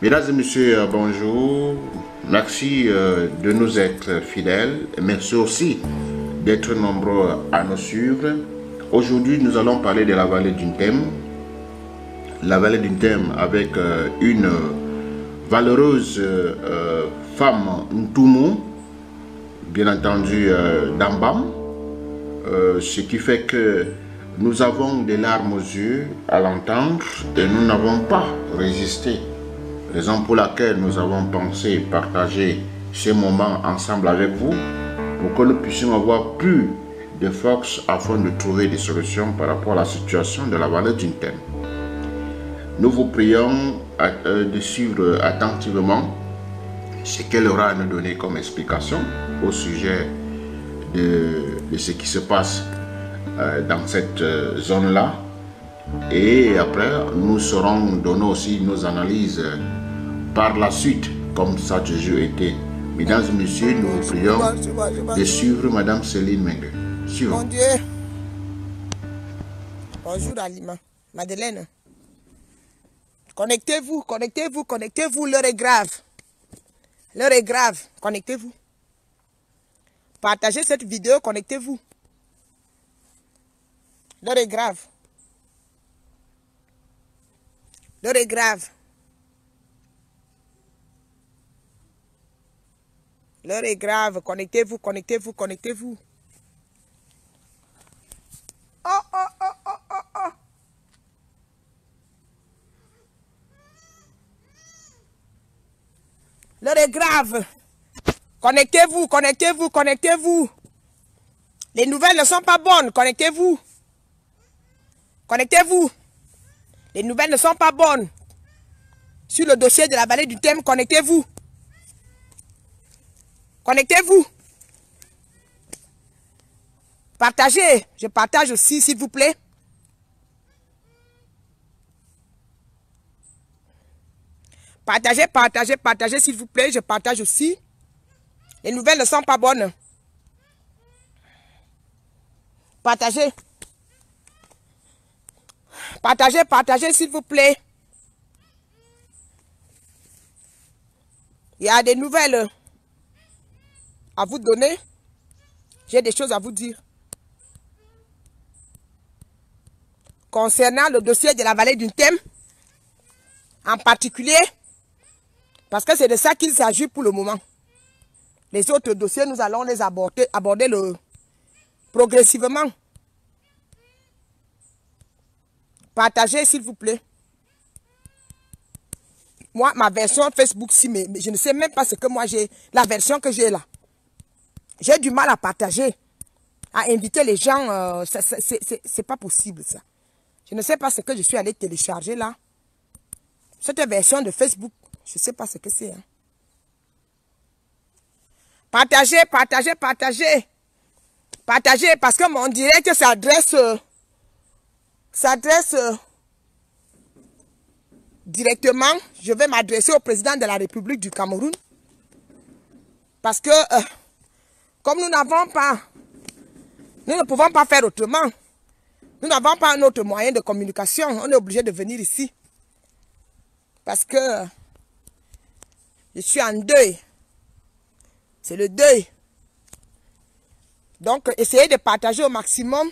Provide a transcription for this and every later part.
Mesdames et messieurs, bonjour. Merci de nous être fidèles. Merci aussi d'être nombreux à nous suivre. Aujourd'hui, nous allons parler de la vallée d'Untem. La vallée d'Untem avec une valeureuse femme Ntoumou, bien entendu d'Ambam. Ce qui fait que nous avons des larmes aux yeux à l'entendre et nous n'avons pas résisté. Raison pour laquelle nous avons pensé partager ces moments ensemble avec vous pour que nous puissions avoir plus de force afin de trouver des solutions par rapport à la situation de la vallée d'Untem. Nous vous prions de suivre attentivement ce qu'elle aura à nous donner comme explication au sujet de ce qui se passe dans cette zone-là. Et après, nous saurons donner aussi nos analyses par la suite, comme ça a toujours été. Mesdames et messieurs, nous vous prions de suivre Madame Céline Mengue. Suivons. Mon Dieu. Bonjour Alima. Madeleine. Connectez-vous, connectez-vous, connectez-vous. L'heure est grave. L'heure est grave. Connectez-vous. Partagez cette vidéo, connectez-vous. L'heure est grave. L'heure est grave. L'heure est grave. Connectez-vous, connectez-vous, connectez-vous. Oh, oh, oh, oh, oh, oh. L'heure est grave. Connectez-vous, connectez-vous, connectez-vous. Les nouvelles ne sont pas bonnes. Connectez-vous. Connectez-vous. Les nouvelles ne sont pas bonnes. Sur le dossier de la vallée d'Untem, connectez-vous. Connectez-vous. Partagez. Je partage aussi, s'il vous plaît. Partagez, partagez, partagez, s'il vous plaît. Je partage aussi. Les nouvelles ne sont pas bonnes. Partagez. Partagez, partagez, s'il vous plaît. Il y a des nouvelles à vous donner. J'ai des choses à vous dire. Concernant le dossier de la vallée d'Untem, en particulier, parce que c'est de ça qu'il s'agit pour le moment. Les autres dossiers, nous allons les aborder progressivement. Partagez, s'il vous plaît. Moi, ma version Facebook, si, mais je ne sais même pas ce que moi j'ai, la version que j'ai là. J'ai du mal à partager, à inviter les gens. C'est pas possible, ça. Je ne sais pas ce que je suis allé télécharger là. Cette version de Facebook, je ne sais pas ce que c'est. Hein. Partagez, partagez, partagez. Partagez, parce que mon direct s'adresse directement. Je vais m'adresser au président de la République du Cameroun. Parce que, comme nous ne pouvons pas faire autrement. Nous n'avons pas un autre moyen de communication. On est obligé de venir ici. Parce que je suis en deuil. C'est le deuil. Donc, essayez de partager au maximum.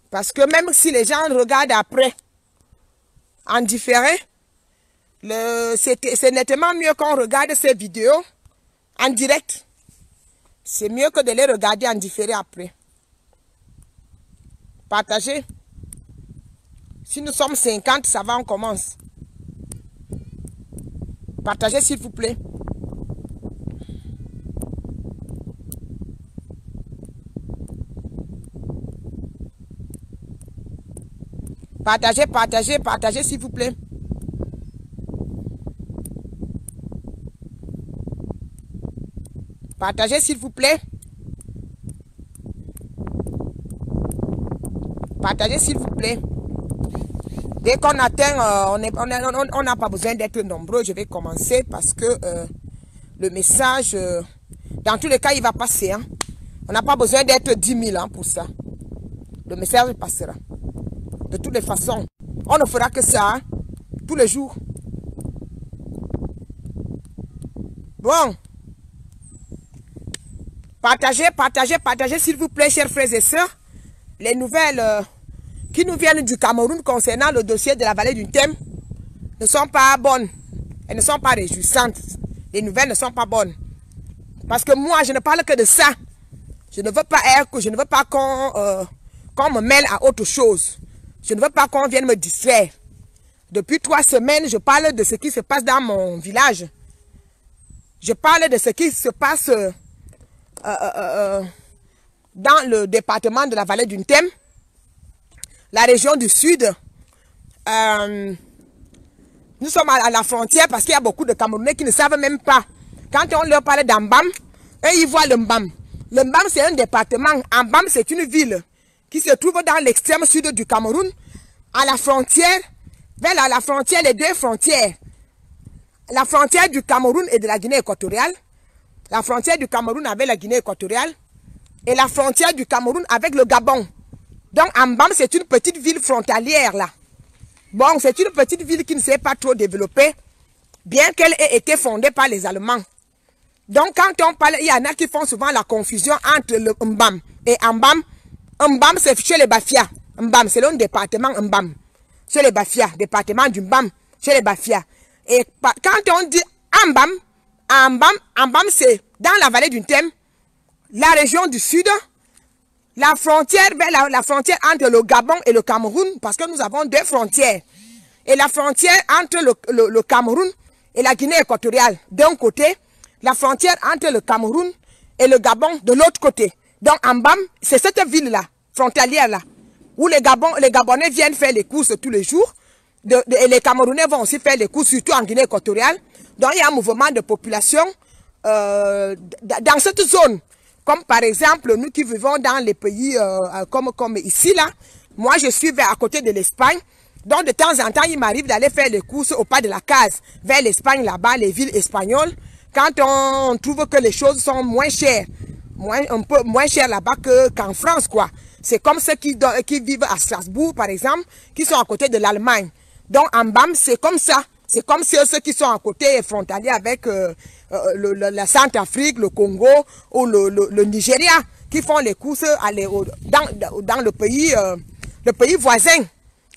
Parce que même si les gens regardent après, en différé, c'est nettement mieux qu'on regarde ces vidéos en direct. C'est mieux que de les regarder en différé après. Partagez. Si nous sommes 50, ça va, on commence. Partagez, s'il vous plaît. Partagez, partagez, partagez, s'il vous plaît. Partagez, s'il vous plaît. Partagez, s'il vous plaît. Dès qu'on atteint, on n'a pas besoin d'être nombreux. Je vais commencer parce que le message, dans tous les cas, il va passer. Hein. On n'a pas besoin d'être 10 000 pour ça. Le message passera. De toutes les façons, on ne fera que ça. Hein. tous les jours. Bon. Partagez, s'il vous plaît, chers frères et sœurs, les nouvelles qui nous viennent du Cameroun concernant le dossier de la vallée du Thème ne sont pas bonnes. Elles ne sont pas réjouissantes. Les nouvelles ne sont pas bonnes. Parce que moi, je ne parle que de ça. Je ne veux pas qu'on me mêle à autre chose. Je ne veux pas qu'on vienne me distraire. Depuis 3 semaines, je parle de ce qui se passe dans mon village. Je parle de ce qui se passe dans le département de la vallée du Thème, la région du sud. Nous sommes à la frontière parce qu'il y a beaucoup de Camerounais qui ne savent même pas. Quand on leur parle d'Ambam, eux ils voient le Mbam. Le Mbam c'est un département. Ambam c'est une ville qui se trouve dans l'extrême sud du Cameroun, à la frontière, vers la frontière, les 2 frontières. La frontière du Cameroun et de la Guinée équatoriale. La frontière du Cameroun avec la Guinée équatoriale. Et la frontière du Cameroun avec le Gabon. Donc Ambam c'est une petite ville frontalière là. Bon, c'est une petite ville qui ne s'est pas trop développée, bien qu'elle ait été fondée par les Allemands. Donc, quand on parle, il y en a qui font souvent la confusion entre le Mbam et Ambam. Mbam, c'est chez les Bafia. Mbam, c'est le département Mbam. Chez les Bafia, département du Mbam, chez les Bafia. Et quand on dit Ambam, Ambam, c'est dans la vallée du Thème, la région du sud, la frontière, la frontière entre le Gabon et le Cameroun, parce que nous avons 2 frontières. Et la frontière entre le Cameroun et la Guinée équatoriale, d'un côté, la frontière entre le Cameroun et le Gabon, de l'autre côté. Donc, Ambam, c'est cette ville-là, frontalière-là, où les Gabonais viennent faire les courses tous les jours, et les Camerounais vont aussi faire les courses, surtout en Guinée équatoriale. Donc, il y a un mouvement de population dans cette zone. Comme par exemple, nous qui vivons dans les pays comme ici, là, moi je suis à côté de l'Espagne. Donc de temps en temps, il m'arrive d'aller faire les courses au pas de la case, vers l'Espagne là-bas, les villes espagnoles. Quand on trouve que les choses sont moins chères, un peu moins chères là-bas qu'en France, quoi. C'est comme ceux qui vivent à Strasbourg, par exemple, qui sont à côté de l'Allemagne. Donc en Mbam, c'est comme ça. C'est comme ceux qui sont à côté frontaliers avec la Centrafrique, le Congo ou le Nigeria, qui font les courses dans le pays voisin.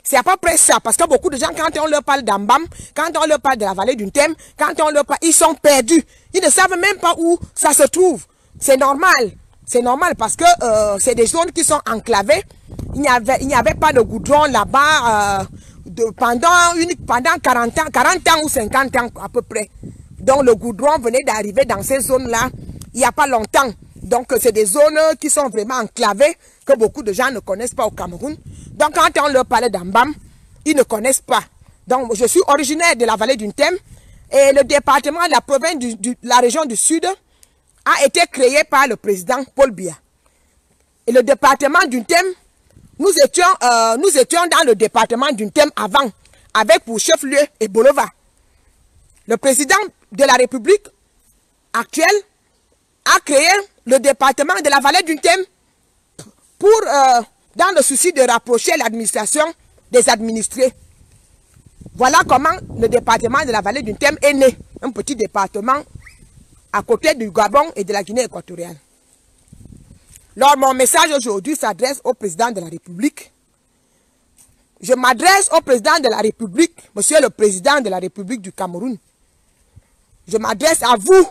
C'est à peu près ça, parce que beaucoup de gens, quand on leur parle d'Ambam, quand on leur parle de la vallée du Thème, quand on leur parle, ils sont perdus. Ils ne savent même pas où ça se trouve. C'est normal. C'est normal parce que c'est des zones qui sont enclavées. Il n'y avait pas de goudron là-bas pendant 40 ans ou 50 ans à peu près. Donc le goudron venait d'arriver dans ces zones-là il n'y a pas longtemps. Donc c'est des zones qui sont vraiment enclavées, que beaucoup de gens ne connaissent pas au Cameroun. Donc quand on leur parlait d'Ambam, ils ne connaissent pas. Donc je suis originaire de la vallée du Thème et le département, la province la région du Sud a été créé par le président Paul Biya. Et le département du Thème, nous étions dans le département du Thème avant, avec pour chef-lieu Ebolova. Le président de la République actuelle a créé le département de la vallée du Thème pour, dans le souci de rapprocher l'administration des administrés. Voilà comment le département de la vallée du Thème est né. Un petit département à côté du Gabon et de la Guinée équatoriale. Alors, mon message aujourd'hui s'adresse au président de la République. Je m'adresse au président de la République, monsieur le président de la République du Cameroun. Je m'adresse à vous.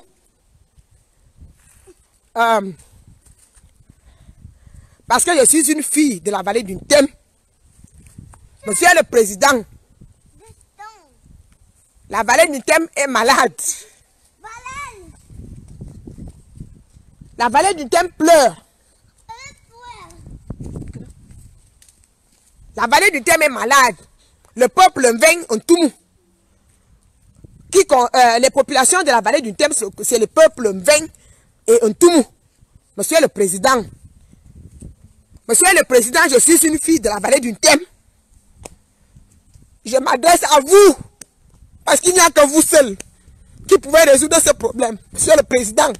Parce que je suis une fille de la vallée du Thème. Monsieur le président, la vallée du Thème est malade. La vallée du Thème pleure. La vallée du Thème est malade. Le peuple vient en tout. Les populations de la vallée du Thème, c'est le peuple vient et en tout. Monsieur le président. Monsieur le président, je suis une fille de la vallée du Thème. Je m'adresse à vous. Parce qu'il n'y a que vous seul qui pouvez résoudre ce problème. Monsieur le président.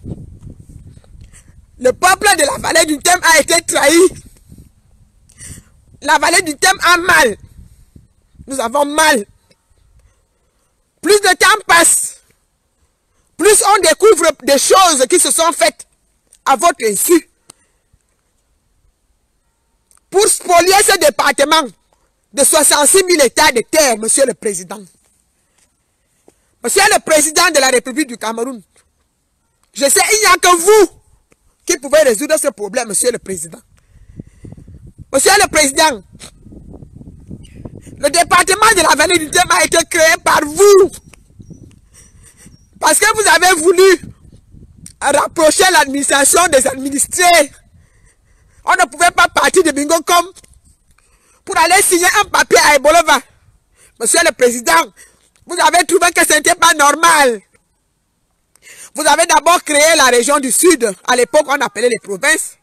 Le peuple de la vallée du Thème a été trahi. La vallée du Thème a mal. Nous avons mal. plus de temps passe, plus on découvre des choses qui se sont faites à votre insu. Pour spolier ce département de 66 000 hectares de terre, Monsieur le Président. Monsieur le Président de la République du Cameroun, je sais, il n'y a que vous qui pouvez résoudre ce problème, Monsieur le Président. Monsieur le Président, le département de la vallée du Thème a été créé par vous. Parce que vous avez voulu rapprocher l'administration des administrés. On ne pouvait pas partir de Bingo comme pour aller signer un papier à Ebolova. Monsieur le Président, vous avez trouvé que ce n'était pas normal. Vous avez d'abord créé la région du Sud. À l'époque, on appelait les provinces.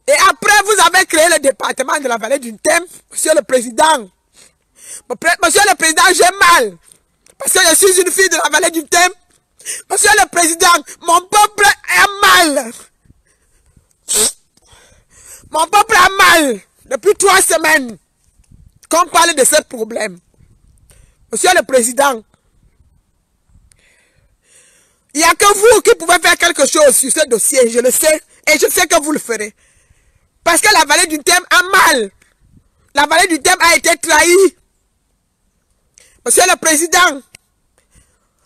Et après, vous avez créé le département de la vallée du Thème. Monsieur le Président. Monsieur le Président, j'ai mal. Parce que je suis une fille de la vallée du Thème. Monsieur le Président, mon peuple a mal. Mon peuple a mal. Depuis 3 semaines qu'on parle de ce problème. Monsieur le Président, il n'y a que vous qui pouvez faire quelque chose sur ce dossier, je le sais, et je sais que vous le ferez. Parce que la vallée du Thème a mal. La vallée du Thème a été trahie. Monsieur le Président,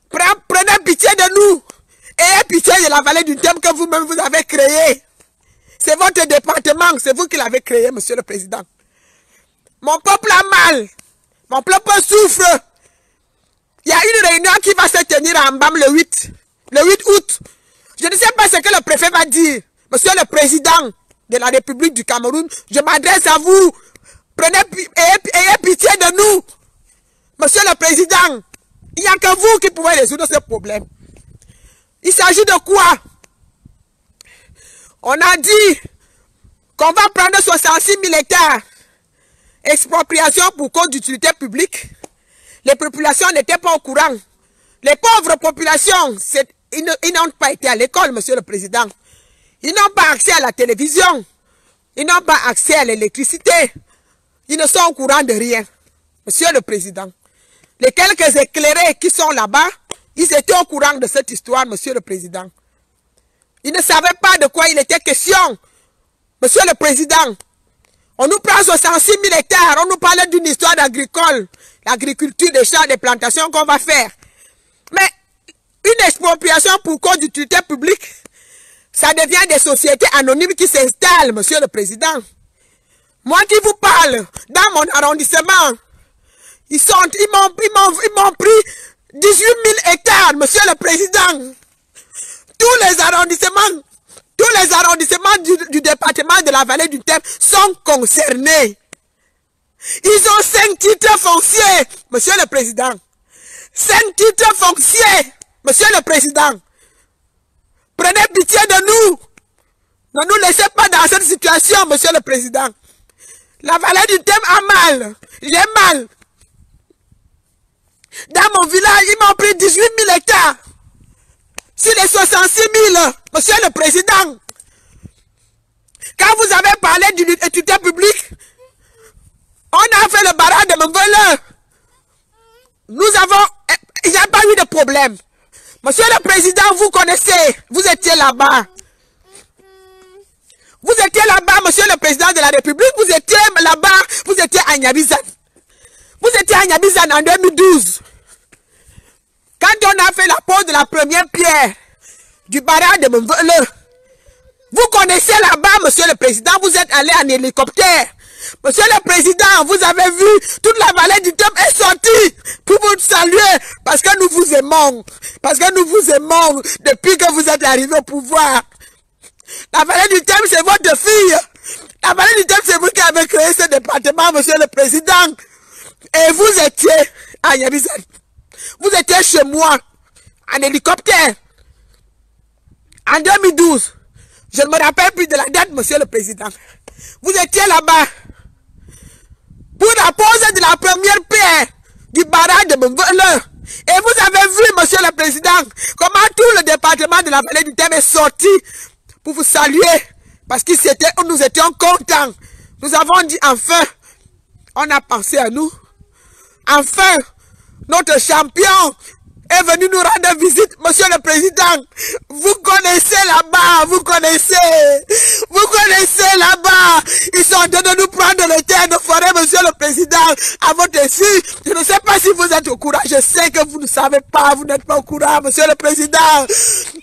prenez pitié de nous. Ayez pitié de la vallée du Thème que vous-même vous avez créée. C'est votre département, c'est vous qui l'avez créé, Monsieur le Président. Mon peuple a mal. Mon peuple souffre. Il y a une réunion qui va se tenir à Mbam le 8 août. Je ne sais pas ce que le préfet va dire. Monsieur le Président de la République du Cameroun, je m'adresse à vous. Ayez pitié de nous. Monsieur le Président, il n'y a que vous qui pouvez résoudre ce problème. Il s'agit de quoi? On a dit qu'on va prendre 66 000 hectares. Expropriation pour cause d'utilité publique. Les populations n'étaient pas au courant. Les pauvres populations, ils n'ont pas été à l'école, Monsieur le Président. Ils n'ont pas accès à la télévision. Ils n'ont pas accès à l'électricité. Ils ne sont au courant de rien. Monsieur le Président, les quelques éclairés qui sont là-bas, ils étaient au courant de cette histoire, Monsieur le Président. Ils ne savaient pas de quoi il était question. Monsieur le Président, on nous prend 66 000 hectares, on nous parle d'une histoire d'agricole, l'agriculture, des champs, des plantations qu'on va faire. Mais une expropriation pour cause d'utilité publique, ça devient des sociétés anonymes qui s'installent, Monsieur le Président. Moi qui vous parle, dans mon arrondissement, ils m'ont pris 18 000 hectares, Monsieur le Président. Tous les arrondissements du département de la vallée du Thème sont concernés. Ils ont 5 titres fonciers, Monsieur le Président. 5 titres fonciers, Monsieur le Président. Prenez pitié de nous. Ne nous laissez pas dans cette situation, Monsieur le Président. La vallée du Thème a mal. J'ai mal. Dans mon village, ils m'ont pris 18 000 hectares. Sur les 66 000, Monsieur le Président. Quand vous avez parlé d'utilité publique, on a fait le barrage de Mongole. Il n'y a pas eu de problème. Monsieur le Président, vous connaissez, vous étiez là-bas. Vous étiez là-bas, Monsieur le Président de la République, vous étiez là-bas, vous étiez à Nyabizan. Vous étiez à Nyabizan en 2012. Quand on a fait la pose de la première pierre du barrage de Mongole, vous connaissez là-bas, Monsieur le Président, vous êtes allé en hélicoptère. Monsieur le Président, vous avez vu, toute la vallée du Thème est sortie pour vous saluer, parce que nous vous aimons. Parce que nous vous aimons depuis que vous êtes arrivé au pouvoir. La vallée du Thème, c'est votre fille. La vallée du Thème, c'est vous qui avez créé ce département, Monsieur le Président. Et vous étiez à Nyabizan. Vous étiez chez moi, en hélicoptère. En 2012. Je ne me rappelle plus de la date, Monsieur le Président. Vous étiez là-bas pour la pose de la première pierre du barrage de Mongole. Et vous avez vu, Monsieur le Président, comment tout le département de la vallée du Thème est sorti pour vous saluer. Parce que nous étions contents. Nous avons dit enfin, on a pensé à nous. Enfin, notre champion, est venu nous rendre visite, monsieur le président. Vous connaissez là-bas, vous connaissez là-bas. Ils sont en train de nous prendre le terre de forêt, monsieur le président, à votre insu. Je ne sais pas si vous êtes au courant, je sais que vous ne savez pas, vous n'êtes pas au courant, monsieur le président.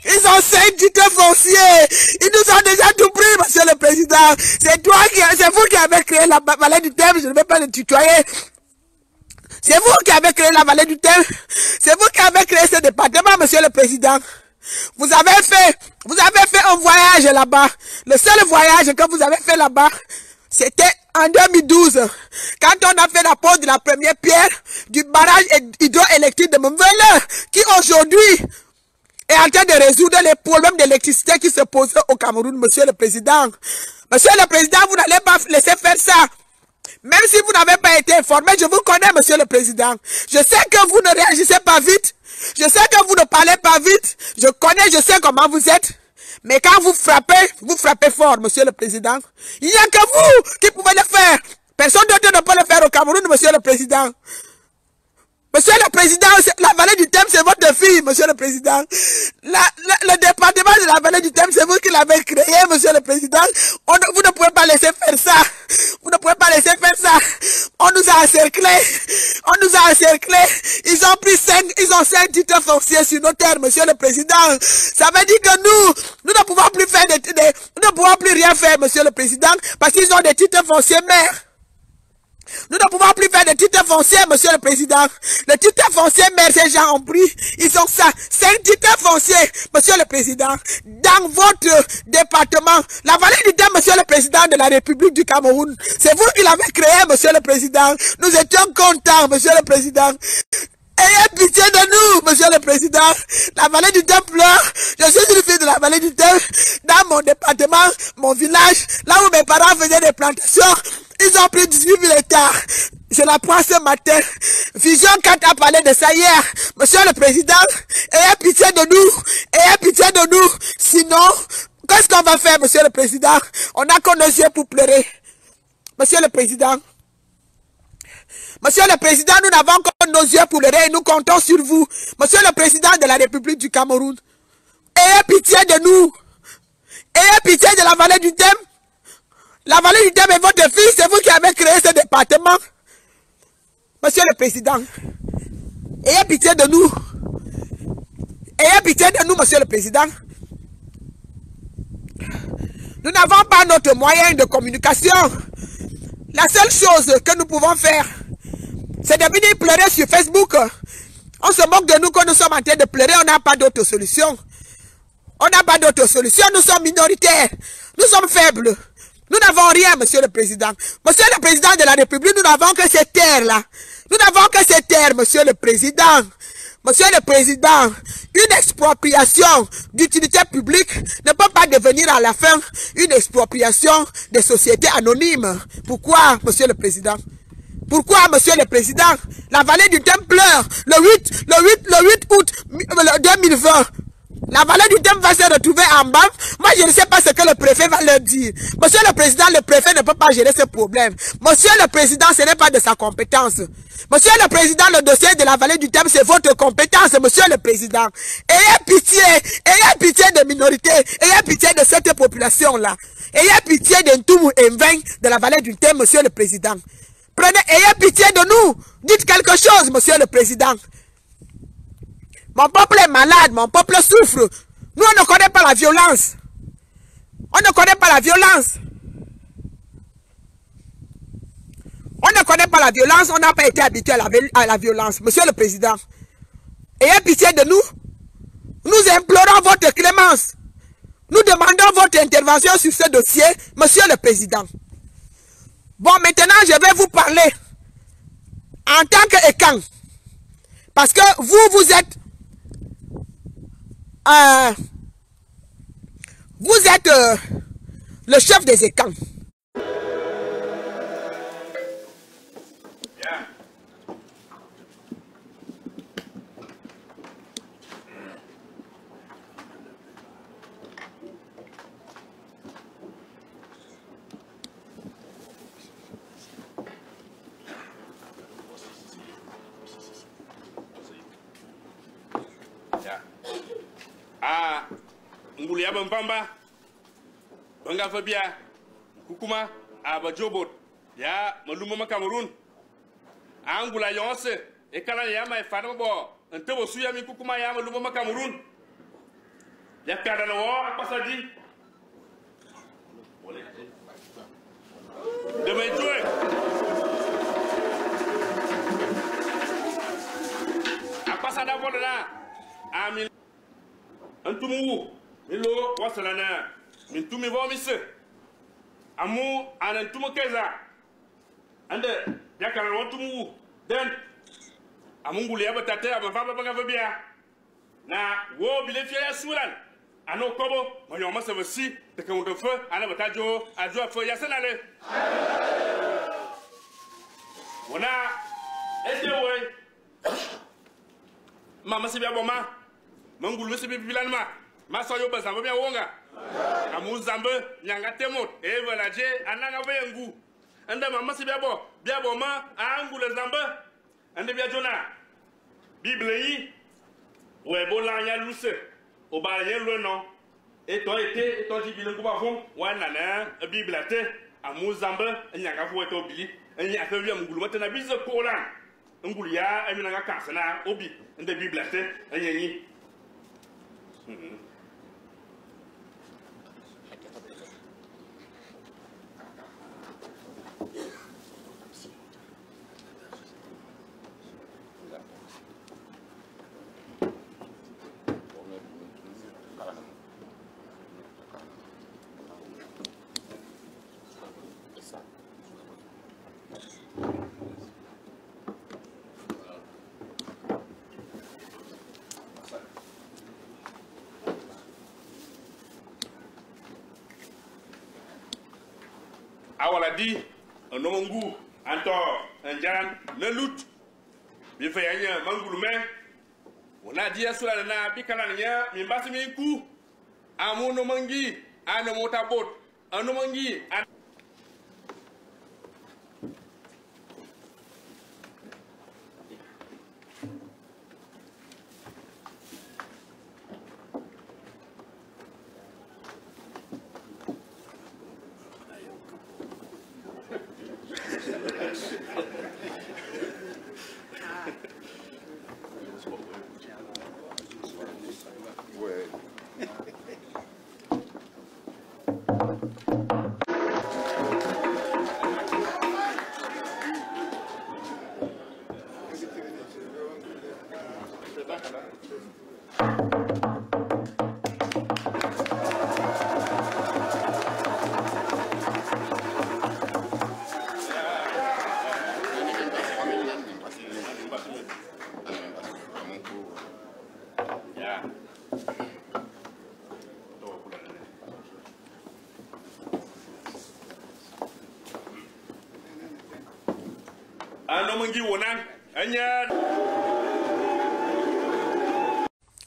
Ils ont 5 titres fonciers. Ils nous ont déjà tout pris, monsieur le président. C'est vous qui avez créé la vallée du Thème, je ne vais pas le tutoyer. C'est vous qui avez créé la vallée du Thème. C'est vous qui avez créé ce département, monsieur le président. Vous avez fait un voyage là-bas. Le seul voyage que vous avez fait là-bas, c'était en 2012. Quand on a fait la pose de la première pierre du barrage hydroélectrique de Mvele, qui aujourd'hui est en train de résoudre les problèmes d'électricité qui se posent au Cameroun, monsieur le président. Monsieur le président, vous n'allez pas laisser faire ça. Même si vous n'avez pas été informé, je vous connais, monsieur le président. Je sais que vous ne réagissez pas vite. Je sais que vous ne parlez pas vite. Je connais, je sais comment vous êtes. Mais quand vous frappez fort, monsieur le président. Il n'y a que vous qui pouvez le faire. Personne d'autre ne peut le faire au Cameroun, monsieur le président. Monsieur le président, la vallée du Thème, c'est votre fille, monsieur le président. Le département de la vallée du Thème, c'est vous qui l'avez créé, monsieur le président. Vous ne pouvez pas laisser faire ça. Vous ne pouvez pas laisser faire ça. On nous a encerclés. Ils ont 5 titres fonciers sur nos terres, monsieur le président. Ça veut dire que nous ne pouvons plus faire nous ne pouvons plus rien faire, monsieur le président, parce qu'ils ont des titres fonciers mères. Nous ne pouvons plus faire de titres fonciers, monsieur le président. Les titres fonciers, mais ces gens ont pris. Ils ont ça. 5 titres fonciers, monsieur le président. Dans votre département, la vallée du Thème, monsieur le président de la République du Cameroun. C'est vous qui l'avez créé, monsieur le président. Nous étions contents, monsieur le président. Ayez pitié de nous, monsieur le président. La vallée du Thème pleure. Je suis une fille de la vallée du Thème. Dans mon département, mon village, là où mes parents faisaient des plantations, ils ont pris 18 000 hectares. Je l'apprends ce matin. Vision 4 a parlé de ça hier. Monsieur le président, ayez pitié de nous. Ayez pitié de nous. Sinon, qu'est-ce qu'on va faire, monsieur le président? On n'a que nos yeux pour pleurer. Monsieur le président. Monsieur le président, nous n'avons que nos yeux pour pleurer et nous comptons sur vous. Monsieur le président de la République du Cameroun. Ayez pitié de nous. Ayez pitié de la vallée du Thème. La vallée du Thème est votre fille, c'est vous qui avez créé ce département. Monsieur le président, ayez pitié de nous. Ayez pitié de nous, monsieur le président. Nous n'avons pas notre moyen de communication. La seule chose que nous pouvons faire, c'est de venir pleurer sur Facebook. On se moque de nous quand nous sommes en train de pleurer, on n'a pas d'autre solution. On n'a pas d'autre solution, nous sommes minoritaires, nous sommes faibles. Nous n'avons rien, monsieur le président. Monsieur le président de la République, nous n'avons que ces terres-là. Nous n'avons que ces terres, monsieur le président. Monsieur le président, une expropriation d'utilité publique ne peut pas devenir à la fin une expropriation des sociétés anonymes. Pourquoi, monsieur le président? Pourquoi, monsieur le président? La vallée du Thème pleure le 8 août 2020. La vallée du Thème va se retrouver en bas. Moi, je ne sais pas ce que le préfet va leur dire. Monsieur le président, le préfet ne peut pas gérer ce problème. Monsieur le président, ce n'est pas de sa compétence. Monsieur le président, le dossier de la vallée du Thème, c'est votre compétence, monsieur le président. Ayez pitié des minorités, ayez pitié de cette population-là. Ayez pitié d'Ntoumou et Mveng de la vallée du Thème, monsieur le président. Ayez pitié de nous. Dites quelque chose, monsieur le président. Mon peuple est malade, mon peuple souffre. Nous, on ne connaît pas la violence. On ne connaît pas la violence. On ne connaît pas la violence, on n'a pas été habitué à la violence. Monsieur le président, ayez pitié de nous. Nous implorons votre clémence. Nous demandons votre intervention sur ce dossier, monsieur le président. Bon, maintenant, je vais vous parler en tant qu'Ekan. Parce que vous êtes le chef des Ekans. ngulu ya bambamba banga fabia kukuma abajobot ya maluma Cameroun angula yonse e kala ya mai fana bo ntebo suya mi kukuma ya maluma Cameroun ya kada no pasadi de mai joy apasada bolana amin antumu milo wasalana min tumi vomise amu anantumu keza ande yakara wantumu den amungulu ya batate abafaba banga fabia na wo bile fia suran ano kobo moyo masa vasi de kamundo feu ana batajo ajo feu ya senale wona edewe mama sibia boma mangulu sibi bilanma maso yo bazamba bia wonga amu zambe nyanga temot e voilà je ananga bengu anda mama sibia bo ma angulu zambe ande bia jona bible yi we bola nya luse o ba yen lo no e to ji bilen ko ba fon wana na bible ate amu zambe nyanga fo to bili enya fa bia ngulu mata na bize ko la ngulu ya amina nga kasana obi ande bible ate enyenyi awala di onomongu anto njaran le lut bi fa yanya mangulu me wona dia sura na bikala nya mi mbasi mi ku amuno mangi ana mota bot ano mangi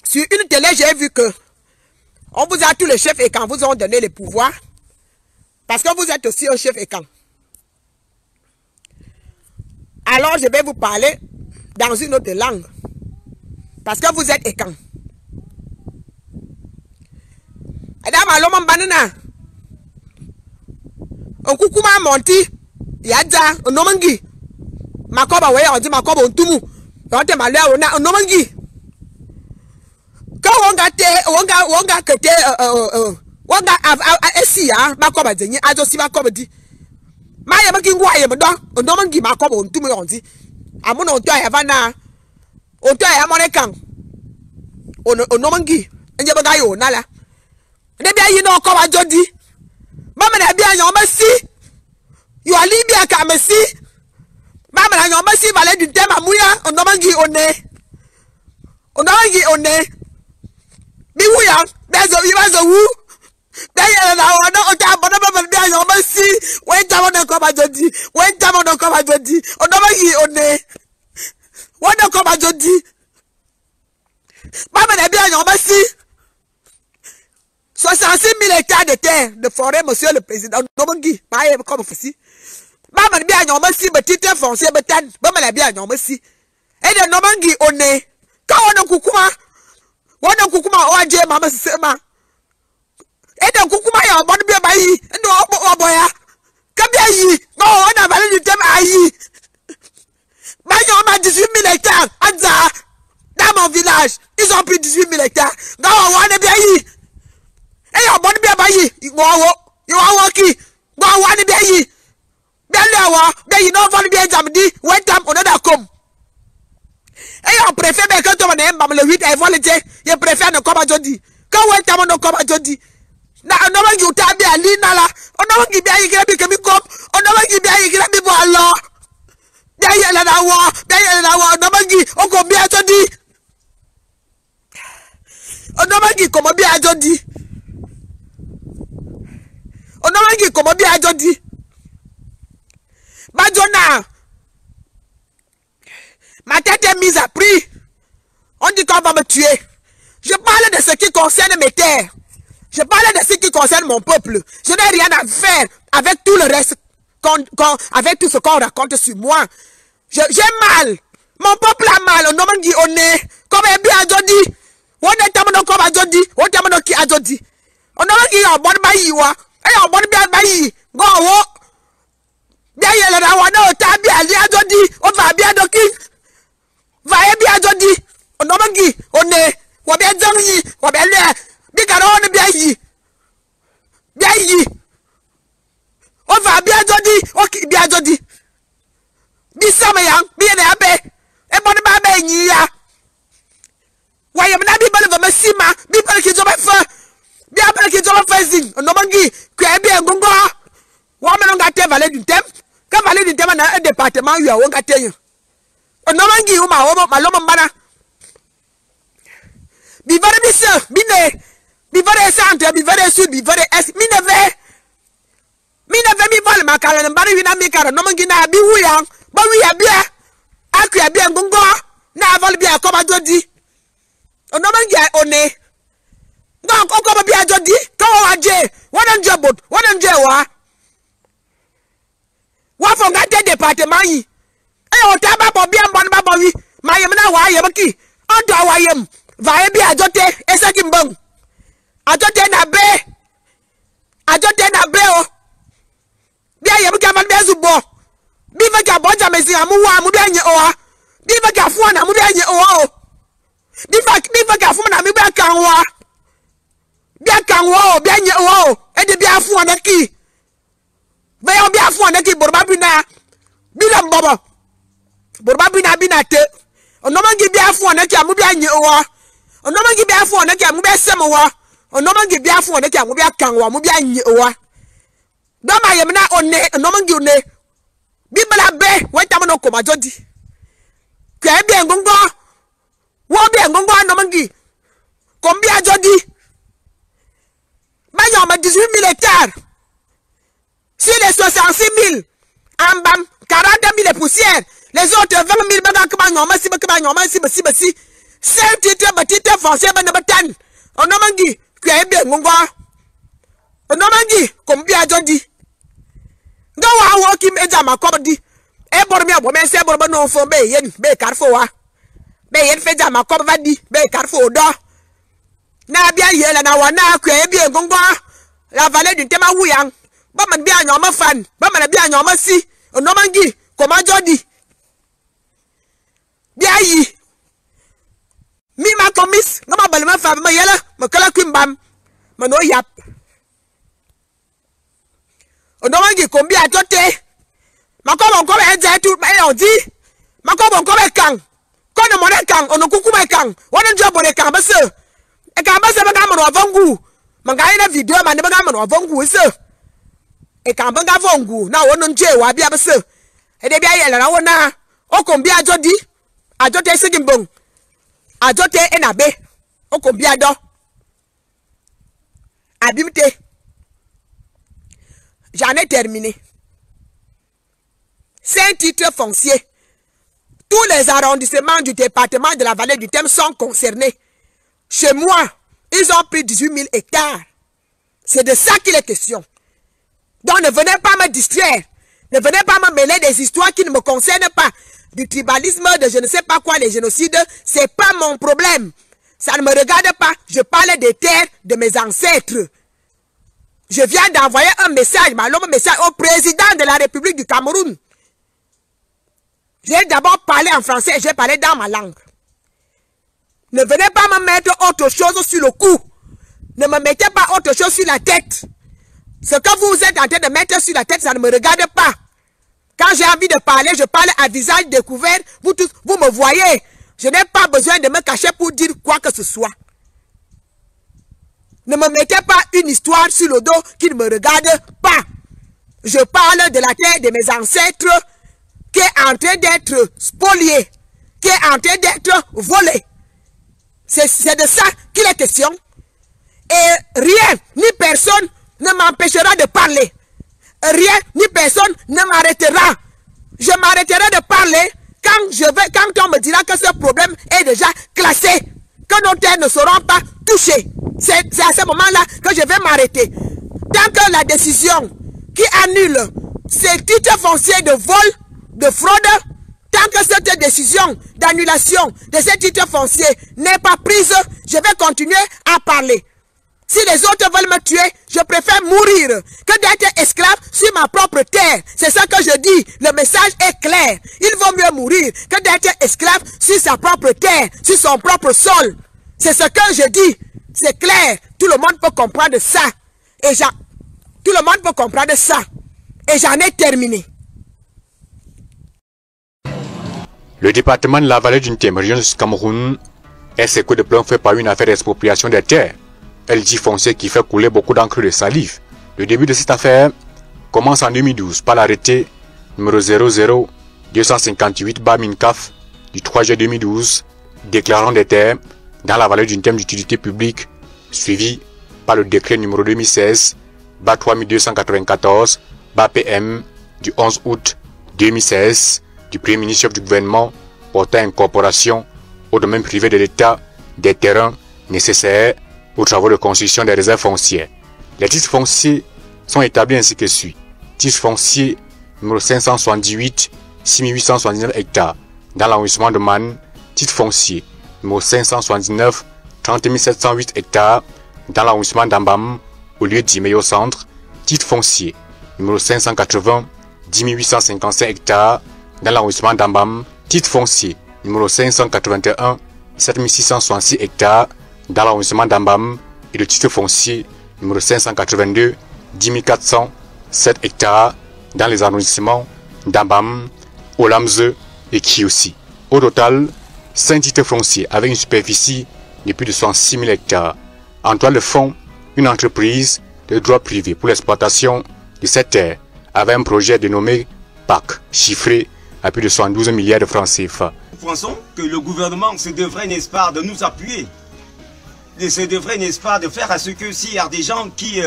Sur une télé, j'ai vu que on vous a tous les chefs et quand vous ont donné le pouvoir, parce que vous êtes aussi un chef et quand. Alors je vais vous parler dans une autre langue, parce que vous êtes et quand. Madame Alomon Banana, on kukuma monti, yadza, on nomangi. Makoba we on dit makoba on tumu on te malé on nomangi quand wonga kete wonga esi ya makoba zenye ajo si makoba di maye maki ngwa ye mdo on nomangi makoba on tumu on dit amuna on to ya vana on to ya monekan on nomangi enje baga yo nala ne bia yi no ko wa jodi mama na bia yan masi you are libya ka masi mama na yon masi vale du tema muya onomangi one mi wuya bezo wu be ya na ona o ta bono be bia yon masi we jamo na ko ba jodi onomangi one wona ko ba jodi mama na bia yon masi 66 000 hectares de terre de forêt monsieur le président onomangi maye ko ba fasi Maman bien yon merci petit foncier betan maman la bien yon merci et de nomangi one quand on kukuma oje mama sema Et donc, comment il y a un bon bien bailli? Et non, boya. Combien y? Non, on a valé du thème aïe. Maillon a 18 000 hectares. Anza. Dans mon village, ils ont pris 18 000 hectares. Non, on est bien y. Et il y a un bon bien bailli. Il y a un qui. Non, on est bien y. Bien là, bien y, non, on va bien samedi. Ouais, tam, on est d'accord. Et on préfère, mais quand on est le 8, elle va le dire, il préfère ne comme aujourd'hui. Quand on est on comme aujourd'hui. Na on a vu ta bien lina là. On a vu bien y grabi comme cop. On a vu bien y grabi voilà. Bien y la dawa, bien y la dawa. On a vu on comme bien aujourd'hui. On a vu comme bien aujourd'hui. On a vu comme bien aujourd'hui. Madonna. Ma tête est mise à prix. On dit qu'on va me tuer. Je parle de ce qui concerne mes terres. Je parle de ce qui concerne mon peuple. Je n'ai rien à faire avec tout le reste, avec tout ce qu'on raconte sur moi. J'ai mal. Mon peuple a mal. On demande qui on est. Comme bien dit. On est tellement comme a dit. On est tellement qui a dit. On demande qui a bon bailli wa. Et on bon bien bailli. Go wo. Bien y a la wana ta bien li a dit. On va bien donc. Va bien dit. On demande qui on est. Wa bien zangi. Wa bien le. Bikaron bien yi. Bien yi. On va bien dit. Ok bien dit. Bisama yang. Bien ne abe. E bon ba be yi ya. Wa yam na Bible va me sima. Bible ki zo ba fa. Bible ki zo ba fa zin. On mangi. Kwa bien gongo. Wa me nga te valer du thème. Ka valer du thème na un département yo on ga te. On mangi o ma lo mbana. Bivare bisa. Bine. Bivare centre, bivare sud, bivare est, mi vol ma kala mbari wina mi kara no mangi na bi wuya ba wuya bia akua bia ngongo na vol bia ko ba jodi no mangi one ngon ko ba bia jodi ko waje wonan jobot wonan jewa wa fo ngate département yi e o ta ba bo bia mbon ba bo wi ma yem na wa yem ki on do wa yem va e bia jote e se ki mbong ajote na be o bia ye buka man be zubo bi fa ka boja mesi amu wa mu bia nye o bi fa ka fu na mu bia nye o bi fa ka fu na mi bia kan wa o bia nye o e de bia fu na ki be o bia fu na ki borba bi na bi la mbobo borba bi na te ono mangi bia fu na ki amu bia nye o ono mangi bia fu na ki amu bia sem o ono mangi bia fu na ki amu bia kan wa mu bia nye o dama yemna one ono mangi one bibla be weta mo ko majodi kwa bi ngongo wo bi ngongo ono mangi ko bi ajodi ba yo ma 18 000 hectares si les 66 000 ambam 40 000 poussières les autres 20 000 baga ka nyoma si c'est titre foncier ba na batan ono mangi kwa bi ngongo ono mangi ko bi ajodi nga wa wo kim eja makobdi e bor mi abo me se bor ba no fo be yen be karfo wa be yen fe ja makob va di be karfo do na bia yela na wa na akwa e bi ngongo la vallée du tema wuyang ba man bia nyoma fan ba man bia nyoma si ono mangi ko ma jodi bia yi mi ma komis nga ma bal ma fa ma yela ma kala kwimbam ma no yap ono wangi kombi atote makobo nkobe enza tu ba odi makobo nkobe kan kono mone kan ono kukuma kan wono jobo le kan base e kan base ba gamro avangu manga ina video ma ne ba gamro avangu se e kan ba gavangu na wono nje wa bia base e de bia yela na wona o kombi ajodi ajote sigimbong ajote enabe o kombi ado abimte. J'en ai terminé. C'est un titre foncier. Tous les arrondissements du département de la vallée du Thème sont concernés. Chez moi, ils ont pris 18 000 hectares. C'est de ça qu'il est question. Donc ne venez pas me distraire. Ne venez pas me mêler des histoires qui ne me concernent pas. Du tribalisme, de je ne sais pas quoi, les génocides, c'est pas mon problème. Ça ne me regarde pas. Je parle des terres de mes ancêtres. Je viens d'envoyer un message, au président de la République du Cameroun. J'ai d'abord parlé en français et j'ai parlé dans ma langue. Ne venez pas me mettre autre chose sur le cou. Ne me mettez pas autre chose sur la tête. Ce que vous êtes en train de mettre sur la tête, ça ne me regarde pas. Quand j'ai envie de parler, je parle à visage découvert. Vous tous, vous me voyez. Je n'ai pas besoin de me cacher pour dire quoi que ce soit. Ne me mettez pas une histoire sur le dos qui ne me regarde pas. Je parle de la terre de mes ancêtres qui est en train d'être spoliée, qui est en train d'être volée. C'est de ça qu'il est question. Et rien ni personne ne m'empêchera de parler. Rien ni personne ne m'arrêtera. Je m'arrêterai de parler quand on me dira que ce problème est déjà classé, que nos terres ne seront pas touchées. C'est à ce moment-là que je vais m'arrêter. Tant que la décision qui annule ces titres fonciers de vol, de fraude, tant que cette décision d'annulation de ces titres fonciers n'est pas prise, je vais continuer à parler. Si les autres veulent me tuer, je préfère mourir que d'être esclave sur ma propre terre. C'est ça que je dis. Le message est clair. Il vaut mieux mourir que d'être esclave sur sa propre terre, sur son propre sol. C'est ce que je dis. C'est clair. Tout le monde peut comprendre ça. Tout le monde peut comprendre ça. Et j'en ai terminé. Le département de la vallée du Ntem, région du Cameroun, est secoué de plein fouet par une affaire d'expropriation des terres. Elle dit foncier qui fait couler beaucoup d'encre de salive. Le début de cette affaire commence en 2012 par l'arrêté numéro 00-258-MINCAF du 3 juillet 2012 déclarant des terres dans la vallée d'une thème d'utilité publique, suivi par le décret numéro 2016-3294-PM du 11 août 2016 du Premier ministre chef du gouvernement portant incorporation au domaine privé de l'État des terrains nécessaires aux travaux de construction des réserves foncières. Les titres fonciers sont établis ainsi que suit. Titre foncier numéro 578, 6879 hectares dans l'arrondissement de Man. Titre foncier numéro 579, 30 708 hectares dans l'arrondissement d'Ambam au lieu d'Imé au centre. Titre foncier numéro 580, 10 855 hectares dans l'arrondissement d'Ambam. Titre foncier numéro 581, 7666 hectares dans l'arrondissement d'Ambam et le titre foncier numéro 582, 10 407 hectares dans les arrondissements d'Ambam, Olamze et Kiyosi. Au total, 5 titres fonciers avec une superficie de plus de 106 000 hectares. En toile de fond, une entreprise de droit privé pour l'exploitation de cette terre avait un projet dénommé PAC, chiffré à plus de 72 milliards de francs CFA. Nous pensons que le gouvernement se devrait, n'est-ce pas, de nous appuyer. Et se devrait, n'est-ce pas, de faire à ce que s'il y a des gens qui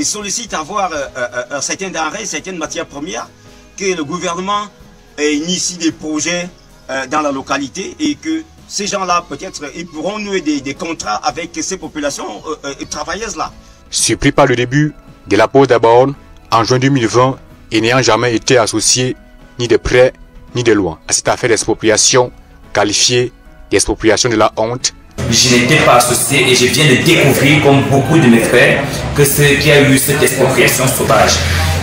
sollicitent avoir certaines denrées, certaines matières premières, que le gouvernement initie des projets dans la localité et que ces gens-là, peut-être, ils pourront nouer des contrats avec ces populations travailleuses-là. Surpris par le début de la pause d'abord en juin 2020 et n'ayant jamais été associé ni de près ni de loin à cette affaire d'expropriation qualifiée d'expropriation de la honte, je n'étais pas associé et je viens de découvrir, comme beaucoup de mes frères, qu'il y a eu cette expropriation sauvage.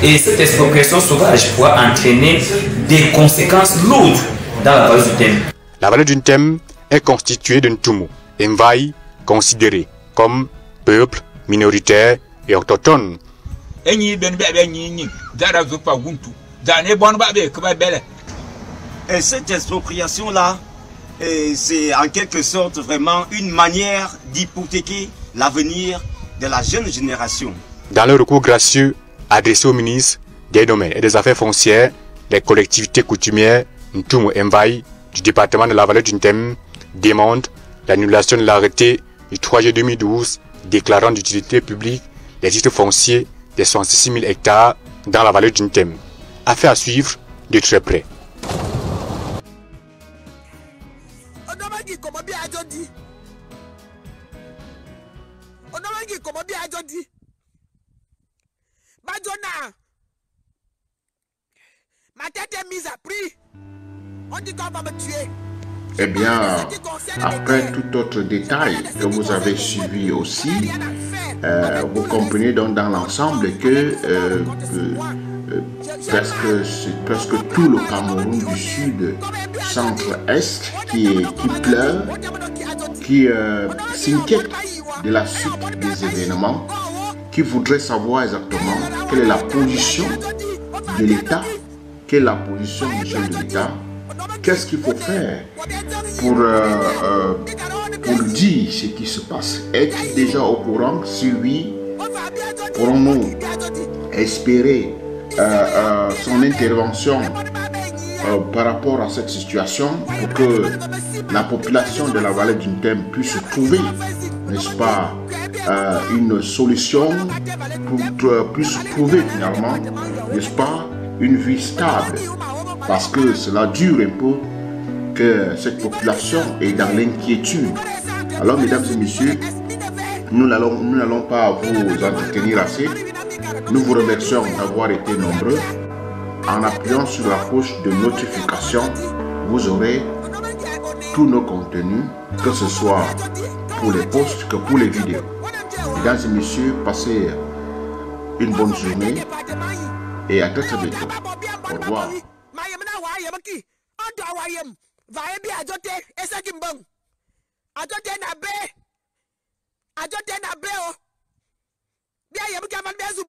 Et cette expropriation sauvage pourra entraîner des conséquences lourdes dans la vallée du Ntem. La vallée du Ntem est constituée d'un Ntumu, Mvaï, considéré comme peuple minoritaire et autochtone. Et cette expropriation-là, c'est en quelque sorte vraiment une manière d'hypothéquer l'avenir de la jeune génération. Dans le recours gracieux adressé au ministre des Domaines et des Affaires foncières, les collectivités coutumières Ntumu Mvaï du département de la vallée du Ntem demandent l'annulation de l'arrêté du 3 juillet 2012 déclarant d'utilité publique les titres fonciers des 66 000 hectares dans la vallée du Ntem. Affaire à suivre de très près. Ma tête est mise à prix. On dit qu'on va me tuer. Eh bien, après tout autre détail que vous avez suivi aussi, vous comprenez donc dans l'ensemble que presque tout le Cameroun du sud, centre-est qui pleure, qui s'inquiète de la suite des événements, qui voudrait savoir exactement quelle est la position de l'État, quelle est la position du chef de l'État, qu'est-ce qu'il faut faire pour dire ce qui se passe. Est-il déjà au courant? Si oui, pourrons-nous espérer son intervention par rapport à cette situation pour que la population de la vallée du Ntem puisse trouver, n'est-ce pas, une solution pour puisse trouver finalement, n'est-ce pas, une vie stable, parce que cela dure un peu que cette population est dans l'inquiétude. Alors mesdames et messieurs, nous n'allons pas vous entretenir assez. Nous vous remercions d'avoir été nombreux. En appuyant sur la cloche de notification, vous aurez tous nos contenus, que ce soit pour les posts que pour les vidéos. Mesdames et messieurs, passez une bonne journée et à très bientôt. Au revoir.